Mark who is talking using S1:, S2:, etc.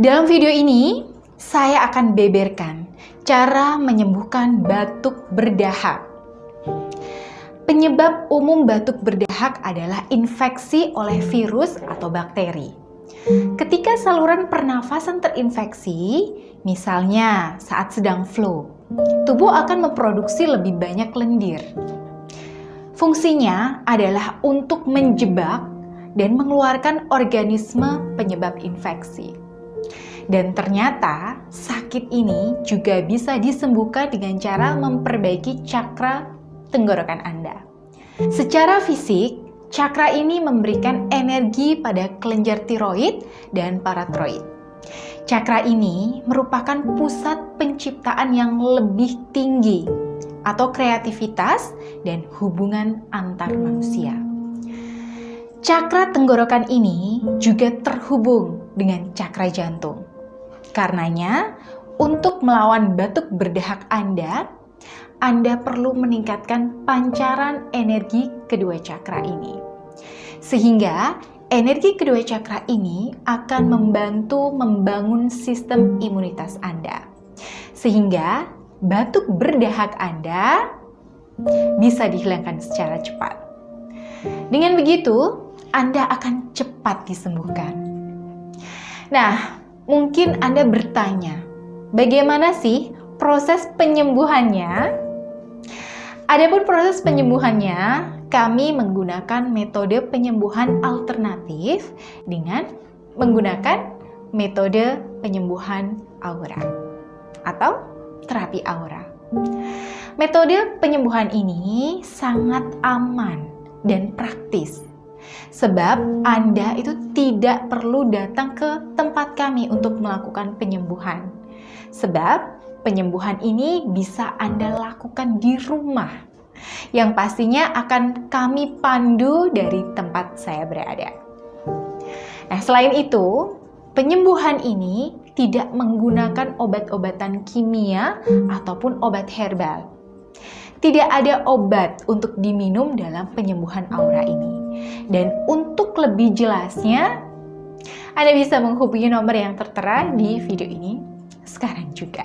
S1: Dalam video ini, saya akan beberkan cara menyembuhkan batuk berdahak. Penyebab umum batuk berdahak adalah infeksi oleh virus atau bakteri. Ketika saluran pernafasan terinfeksi, misalnya saat sedang flu, tubuh akan memproduksi lebih banyak lendir. Fungsinya adalah untuk menjebak dan mengeluarkan organisme penyebab infeksi. Dan ternyata sakit ini juga bisa disembuhkan dengan cara memperbaiki cakra tenggorokan Anda. Secara fisik, cakra ini memberikan energi pada kelenjar tiroid dan paratiroid. Cakra ini merupakan pusat penciptaan yang lebih tinggi atau kreativitas dan hubungan antar manusia. Cakra tenggorokan ini juga terhubung dengan cakra jantung. Karenanya, untuk melawan batuk berdahak Anda perlu meningkatkan pancaran energi kedua cakra ini. Sehingga energi kedua cakra ini akan membantu membangun sistem imunitas Anda. Sehingga batuk berdahak Anda bisa dihilangkan secara cepat. Dengan begitu, Anda akan cepat disembuhkan. Nah, mungkin Anda bertanya, bagaimana sih proses penyembuhannya? Adapun proses penyembuhannya, kami menggunakan metode penyembuhan alternatif dengan menggunakan metode penyembuhan aura atau terapi aura. Metode penyembuhan ini sangat aman dan praktis. Sebab Anda itu tidak perlu datang ke tempat kami untuk melakukan penyembuhan. Sebab penyembuhan ini bisa Anda lakukan di rumah. Yang pastinya akan kami pandu dari tempat saya berada. Nah, selain itu, penyembuhan ini tidak menggunakan obat-obatan kimia ataupun obat herbal. Tidak ada obat untuk diminum dalam penyembuhan aura ini. Dan untuk lebih jelasnya, Anda bisa menghubungi nomor yang tertera di video ini sekarang juga.